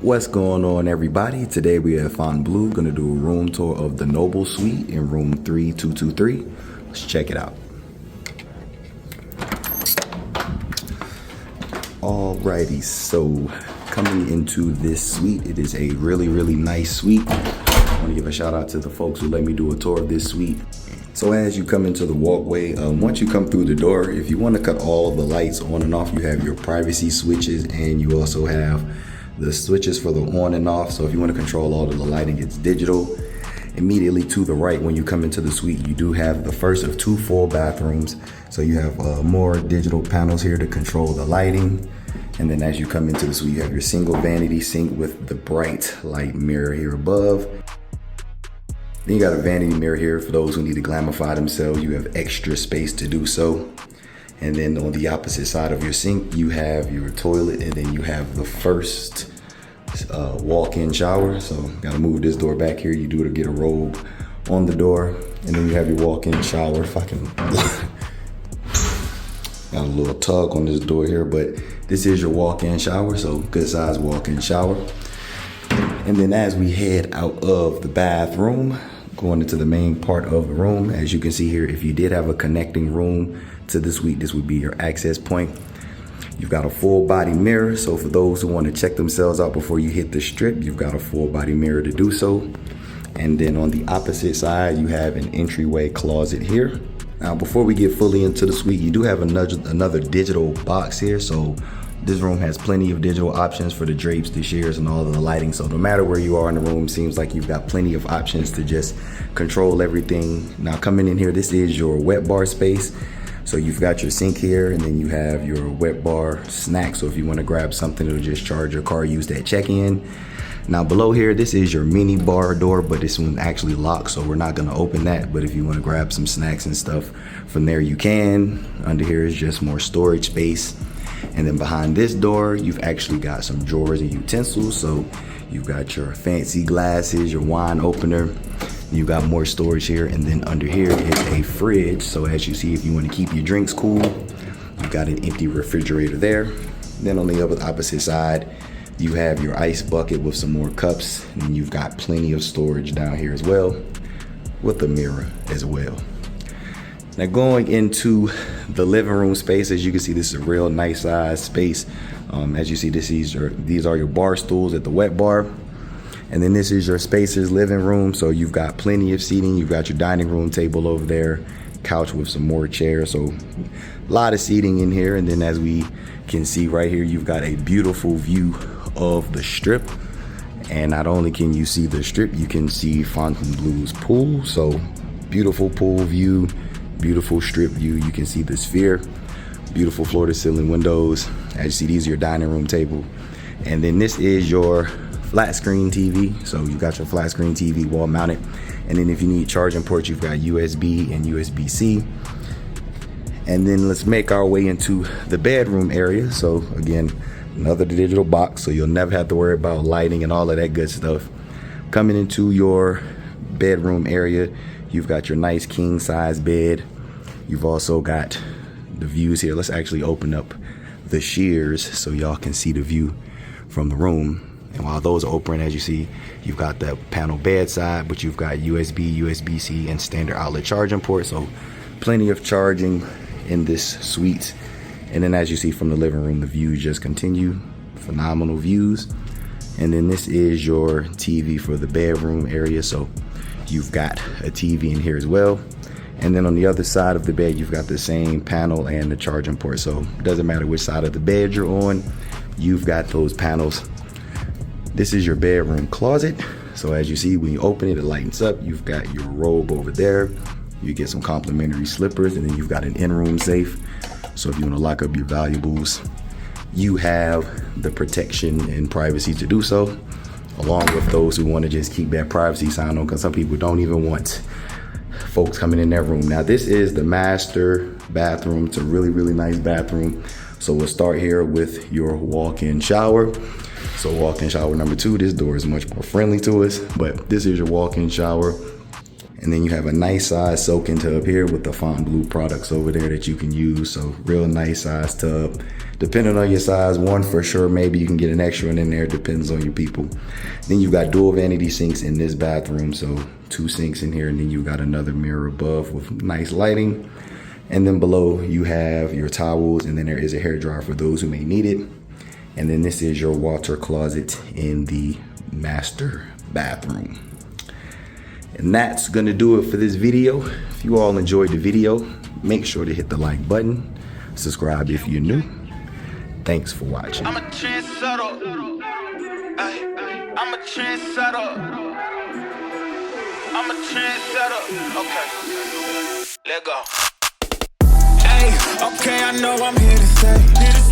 What's going on, everybody? Today we at Fontainebleau gonna do a room tour of the Noble Suite in room 3223. Let's check it out. Alrighty, so coming into this suite, it is a really nice suite. I want to give a shout out to the folks who let me do a tour of this suite. So as you come into the walkway, once you come through the door, if you want to cut all the lights on and off, you have your privacy switches, and you also have the switches for the on and off. So if you want to control all of the lighting, it's digital. Immediately to the right, when you come into the suite, you do have the first of two full bathrooms. So you have more digital panels here to control the lighting. And then as you come into the suite, you have your single vanity sink with the bright light mirror here above. Then you got a vanity mirror here for those who need to glamify themselves. You have extra space to do so. And then on the opposite side of your sink, you have your toilet, and then you have the first walk-in shower. So gotta move this door back here. You do to get a robe on the door, and then you have your walk-in shower. If I can, got a little tug on this door here, but this is your walk-in shower, so good size walk-in shower. And then as we head out of the bathroom, going into the main part of the room, as you can see here, if you did have a connecting room to the suite, this would be your access point. You've got a full body mirror, so for those who want to check themselves out before you hit the strip, you've got a full body mirror to do so. And then on the opposite side, you have an entryway closet here. Now, before we get fully into the suite, you do have another digital box here. So this room has plenty of digital options for the drapes, the shears, and all of the lighting. So no matter where you are in the room, seems like you've got plenty of options to just control everything. Now coming in here, this is your wet bar space. So you've got your sink here, and then you have your wet bar snack. So if you want to grab something to just charge your car, use that check-in. Now below here, this is your mini bar door, but this one actually locks, so we're not gonna open that. But if you wanna grab some snacks and stuff from there, you can. Under here is just more storage space. And then behind this door, you've actually got some drawers and utensils. So you've got your fancy glasses, your wine opener. You got more storage here, and then under here is a fridge. So as you see, if you want to keep your drinks cool, you've got an empty refrigerator there. Then on the opposite side, you have your ice bucket with some more cups, and you've got plenty of storage down here as well, with a mirror as well. Now going into the living room space, as you can see, this is a real nice size space. As you see, these are your bar stools at the wet bar. And then this is your spacious living room. So you've got plenty of seating. You've got your dining room table over there, couch with some more chairs. So a lot of seating in here. And then as we can see right here, you've got a beautiful view of the strip. And not only can you see the strip, you can see Fontainebleau's pool. So beautiful pool view, beautiful strip view. You can see the sphere, beautiful floor to ceiling windows. As you see, these are your dining room table. And then this is your flat-screen TV. So you've got your flat-screen TV wall mounted. And then if you need charging ports, you've got USB and USB-C. And then let's make our way into the bedroom area. So again, another digital box, so you'll never have to worry about lighting and all of that good stuff. Coming into your bedroom area, you've got your nice king size bed. You've also got the views here. Let's actually open up the shears so y'all can see the view from the room. And while those are open, as you see, you've got the panel bedside, but you've got USB, USB-C, and standard outlet charging port. So plenty of charging in this suite. And then as you see from the living room, the views just continue. Phenomenal views. And then this is your TV for the bedroom area. So you've got a TV in here as well. And then on the other side of the bed, you've got the same panel and the charging port. So it doesn't matter which side of the bed you're on, you've got those panels. This is your bedroom closet. So as you see, when you open it, it lightens up. You've got your robe over there. You get some complimentary slippers, and then you've got an in-room safe. So if you want to lock up your valuables, you have the protection and privacy to do so, along with those who want to just keep that privacy sign on, because some people don't even want folks coming in their room. Now this is the master bathroom. It's a really nice bathroom. So we'll start here with your walk-in shower. So walk-in shower number 2, this door is much more friendly to us, but this is your walk-in shower. And then you have a nice size soaking tub here with the Fontainebleau products over there that you can use. So real nice size tub. Depending on your size, one for sure, maybe you can get an extra one in there, depends on your people. Then you've got dual vanity sinks in this bathroom. So 2 sinks in here, and then you got another mirror above with nice lighting. And then below you have your towels, and then there is a hairdryer for those who may need it. And then this is your water closet in the master bathroom. And that's gonna do it for this video. If you all enjoyed the video, make sure to hit the like button, subscribe if you're new. Thanks for watching. I'm a trendsetter. I'm a trendsetter. I'm a trendsetter. Okay, let go. Hey, okay, I know I'm here to stay.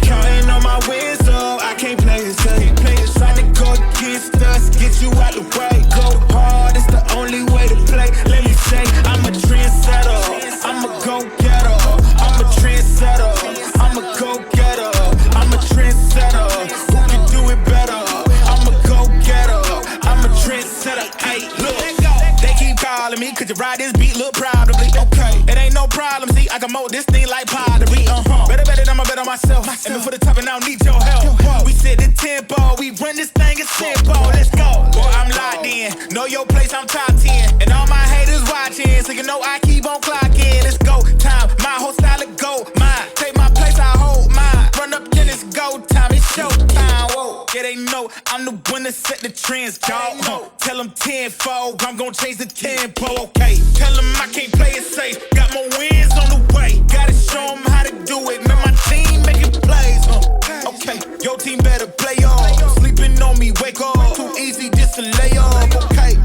Counting on my wins, so I can't play it safe. Trying to go against us, get you out the way. Go hard, it's the only way to play. Let me say, I'm a trendsetter. I'm a go-getter. I'm a trendsetter. I'm a go-getter. I'm a trendsetter. Who can do it better? I'm a go-getter. I'm a trendsetter. Hey, look, they keep calling me, could you ride this beat? Look probably. Okay, it ain't no problem. See, I can mold this thing like pottery. Better, I'ma bet on myself. And before the top, and I don't need your help. We set the tempo, we run this thing in simple. Let's go. Boy, I'm locked in. Know your place, I'm top 10. And all my haters watching, so you know I keep on clocking. It's go time. My whole style of go. Mine. Take my place, I hold mine. Run up, then it's go time. It's show time. Whoa. Yeah, they know I'm the one that set the trends, dog. Tell them tenfold, I'm gonna change the tempo. Okay. Tell them I can't play it safe. Got more wins on the way. Gotta show them how to do it. Man, my team making plays. Okay, your team better play off. Sleeping on me, wake up. Too easy just to lay off. Okay,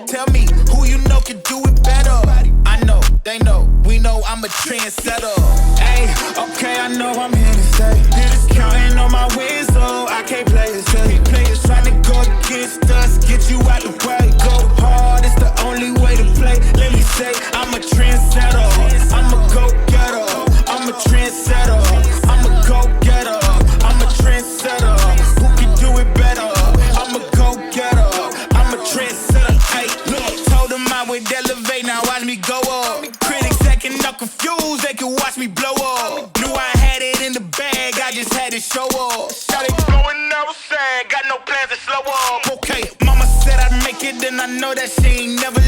tell me who you know can do it better. I know, they know, we know I'm a trendsetter. Hey, okay, I know I'm here to stay. Counting on my wins, so I can't play it safe. Trying to go against us, get you out the way. Go hard, it's the only way to play. Let me say, I'm a trendsetter. I'm a go-getter. I'm a trendsetter. I'm a go-getter. I'm a trendsetter. Who can do it better? I'm a go-getter. I'm a trendsetter. Hey, look, told them I would elevate, now watch me go up. Critics acting up confused, they can watch me blow up. Knew I had it in the bag, I just had to show up. Shawty blowing up sad, got no plans to slow up. Okay, mama said I'd make it, and I know that she ain't never